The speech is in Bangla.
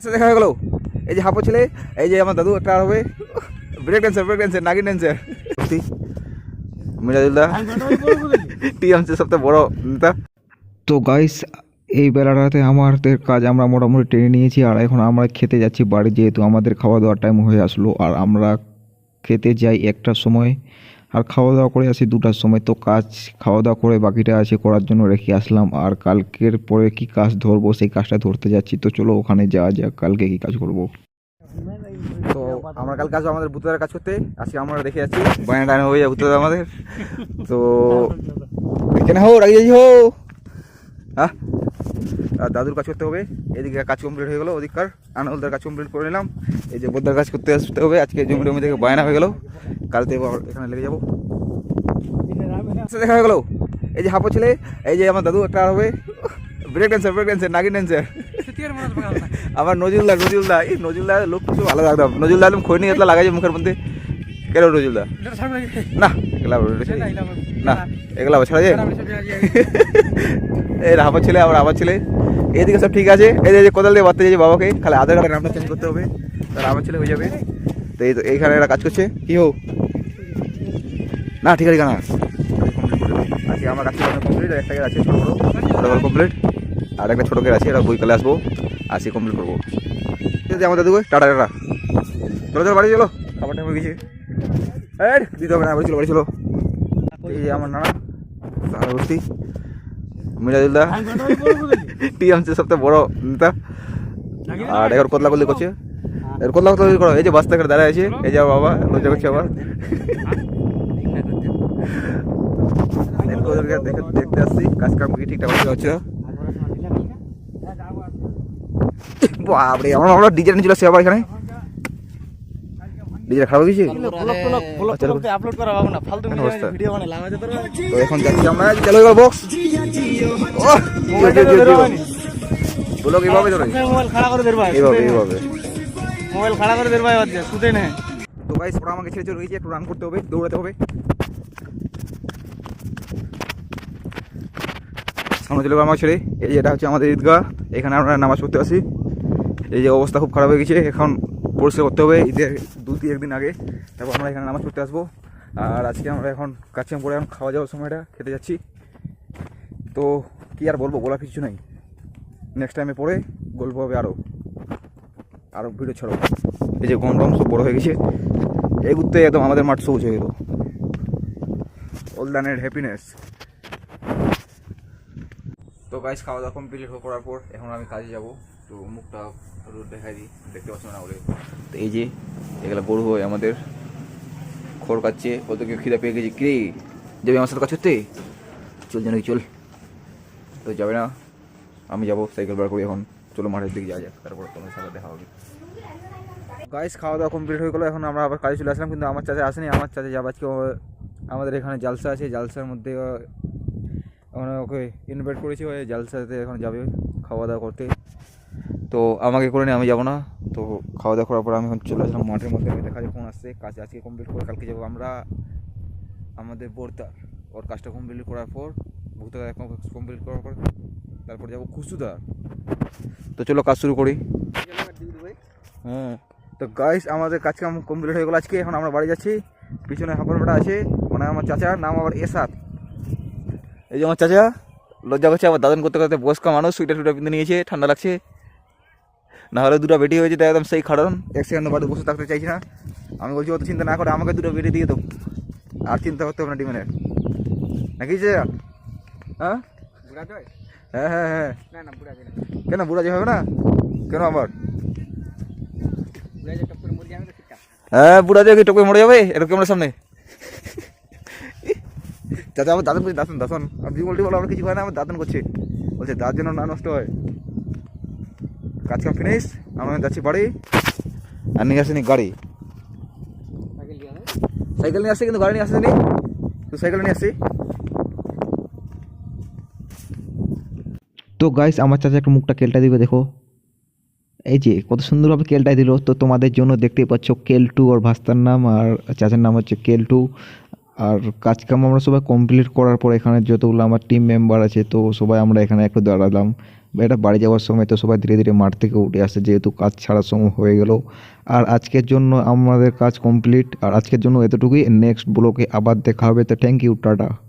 দেখা হয়ে গেল। এই যে হাঁপো ছেলে, এই যে আমার দাদু একটা হবে ব্রেক ড্যান্সার নাগিন ড্যান্সার মিরাজুল্লাহ টিএমসি সবথেকে বড় নেতা। তো গাইস, এই বেলাটাতে আমাদের কাজ আমরা মোটামুটি টেনে নিয়েছি, আর এখন আমরা খেতে যাচ্ছি বাড়ি, যেহেতু আমাদের খাওয়া দাওয়ার টাইম হয়ে আসলো। আর আমরা খেতে যাই 1টার সময় আর খাওয়া দাওয়া করে আসি 2টার সময়। তো কাজ খাওয়া দাওয়া করে বাকিটা আছে করার জন্য রেখে আসলাম, আর কালকের পরে কি কাজ ধরবো সেই কাজটা ধরতে যাচ্ছি। তো চলো ওখানে যাওয়া যাক, কালকে কি কাজ করবো। তো আমরা কালকে আসবো আমাদের ভূতদার কাজ করতে, আজকে আমরা রেখে যাচ্ছি বায়না ডায়না হয়ে যাবে ভূতদা আমাদের। তো কেন হো রাগি যাই হো, হ্যাঁ আর দাদুর কাজ করতে হবে। এদিকে কাজ কমপ্লিট হয়ে গেলো, ওদিককার আনলদার কাজ কমপ্লিট করে নিলাম। এই যে বোদ্দার কাজ করতে আসতে হবে, আজকে জমি টমি থেকে বায়না হয়ে গেলো, কালকে এখানে লেগে যাবো। দেখা হয়ে গেলো। এই যে হাঁপো ছেলে, এই যে আমার দাদু একটা হবে ব্রেক ড্যান্সার নাগিন ড্যান্সার আমার নজরুলদা এই নজরুলদা লোক কিছু ভালো লাগতাম। নজরুলদা একদম খৈনি এতলা লাগাই মুখের মধ্যে। কেন নজরুলদা না না এগুলা ছাড়া যায়। এই হাঁপো ছেলে আবার আমার ছেলে, এদিকে সব ঠিক আছে। এই যে কোদাল দিয়ে বাড়তে যাচ্ছি বাবাকে, খালি আধার কার্ডের নামটা চেঞ্জ করতে হবে, তাহলে আমার ছেলে হয়ে যাবে। তো এই তো এইখানে এরা কাজ করছে কি হোক না, ঠিক আছে না আজকে আমার কাছে কমপ্লিট। একটা গেট আছে ছোটো বড়ো কমপ্লিট, আর একটা ছোটো গেট আছে, এটা বইকালে আসবো, আসি কমপ্লিট করবো। যদি আমাদের দেবো টাটা টাটা, চলো বাড়ি চলো, খাবারটা হয়ে গেছে। এই দিতে হবে না, বাড়ি চলো। এই যে আমার নানা বস্তি মিরাজুল্লাহ টিএমসি সবথেকে বড় নেতা, আর এবার কতলা করলে করছে, এর কতলা করো। এই যে বাস্তা করে দাঁড়ায় আছে, এই যে বাবা লজ্জা করছে আবার দেখতে আসছি কাজ কাম কি ঠিকঠাক হচ্ছে। বাপরে আমরা ডিজে নিয়ে চলে আসছি আবার এখানে, ডিজে খারাপ হয়ে গেছে। তো এখন যাচ্ছি আমরা, চলো এবার বক্স বলো এইভাবে ধরো, এইভাবে মোবাইল খাড়া করে দেবে শুতে নেই। তো গাইস ওরা আমাকে ছেড়ে চলে গেছে, একটু রান করতে হবে, দৌড়াতে হবে। সামনে চলে আমার ছেড়ে, এই যে এটা হচ্ছে আমাদের ঈদগাহ, এখানে আমরা নামাজ পড়তে আসি। এই যে অবস্থা খুব খারাপ হয়ে গেছে, এখন পরিষ্কার করতে হবে ঈদের 2-3 দিন আগে, তারপর আমরা এখানে নামাজ পড়তে আসবো। আর আজকে আমরা এখন কাছে পরে এখন খাওয়া যাওয়ার সময়টা খেতে যাচ্ছি। তো কি আর বলবো, বলার কিছু নাই, নেক্সট টাইমে পরে গল্প হবে, আরও ভিডিও ছাড়ো। এই যে গম টম সব বড়ো হয়ে গেছে, এই ঘুরতে একদম আমাদের মাঠ সবুজ হয়ে গেল, ওল্ডানের হ্যাপিনেস। তো গাইস খাওয়া দাওয়া কমপ্লিট করার পর এখন আমি কাজে যাব। তো মুখটা দেখাই দিই, দেখতে পাচ্ছ না বলে। তো এই যে এগুলো গরু হয় আমাদের, খড় কাটছে, ওদেরকে খিদা পেয়ে গেছি। কে যাবে আমার সাথে কাজ করতে? চল যেন চল। তো যাবে না, আমি যাবো সাইকেল বার করি এখন। চলো মাঠের দিকে যাওয়া যাক, তারপর তোমার সাথে দেখা হবে। গাইস খাওয়া দাওয়া কমপ্লিট হয়ে গেলো, এখন আমরা আবার কাজে চলে আসলাম, কিন্তু আমার চাচা আসেনি। আমার চাচা যাবে আজকে, আমাদের এখানে জালসা আছে, জালসার মধ্যে আমরা ওকে ইনভাইট করেছি, ওই জালসাতে এখন যাবে খাওয়া দাওয়া করতে। তো আমাকে করে নিয়ে আমি যাবো না। তো খাওয়া দাওয়া করার পর আমি এখন চলে আসলাম মাঠের মধ্যে, দেখা যায় ফোন আসছে, কাজ আজকে কমপ্লিট করে কালকে যাবো আমরা আমাদের বোরদার। ওর কাজটা কমপ্লিট করার পর ভূতটা কমপ্লিট করার পর তারপর যাবো খুশুদার। তো চলো কাজ শুরু করি। হ্যাঁ তো গাইস আমাদের কাজ কাম কমপ্লিট হয়ে গেলো আজকে, এখন আমরা বাড়ি যাচ্ছি। পিছনে হাঁপারটা আছে, মানে আমার চাচার নাম আবার এসাদ। এই যে আমার চাচা লজ্জা করছে, আবার দাদন করতে করতে বয়স্ক মানুষ, সুইটার টুইটার পিঁধে নিয়েছে, ঠান্ডা লাগছে। না হলে দুটো বেটি হয়েছে, একদম সেই খাড়ন, এক সেকেন্ড বাড়িতে বসে থাকতে চাইছি না। আমি বলছি অত চিন্তা না করে আমাকে দুটো বেটি দিয়ে দাও, আর চিন্তা করতে হবে না ডিমেনের, নাকি যে হ্যাঁ হ্যাঁ হ্যাঁ হ্যাঁ কেন বুড়া যে হবে না কেন আবার? হ্যাঁ বুড়া যে টপকে মরে যাবে এরকম ক্যামেরার সামনে। চাচা আমার দাদন করছে, দাঁতন আর বিমলটি বলো আমার কিছু হয় না, আমার দাঁতন করছে, বলছে দাঁত যেন না নষ্ট হয়। কাজ কাম ফিনিশ, আমরা যাচ্ছি বাড়ি। আর নিয়ে আসেনি গাড়ি, সাইকেল নিয়ে আসছে, কিন্তু গাড়ি নিয়ে আসেনি। তো সাইকেল নিয়ে আসছি। তো গাইস আমার চাচা একটা মুখটা কেলটা দিবে, দেখো এই যে কত সুন্দরভাবে কেলটাই দিল। তো তোমাদের জন্য দেখতেই পাচ্ছ কেলটু, ওর ভাস্তার নাম, আর চাচার নাম হচ্ছে কেলটু। আর কাজ কাম আমরা সবাই কমপ্লিট করার পর এখানে যতগুলো আমার টিম মেম্বার আছে, তো সবাই আমরা এখানে একটু দাঁড়ালাম, এটা বাড়ি যাওয়ার সময় তো সবাই ধীরে ধীরে মাঠ থেকে উঠে আসে, যেহেতু কাজ ছাড়ার সময় হয়ে গেল। আর আজকের জন্য আমাদের কাজ কমপ্লিট, আর আজকের জন্য এতটুকুই। নেক্সট ব্লগে আবার দেখা হবে। তো থ্যাংক ইউ, টাটা।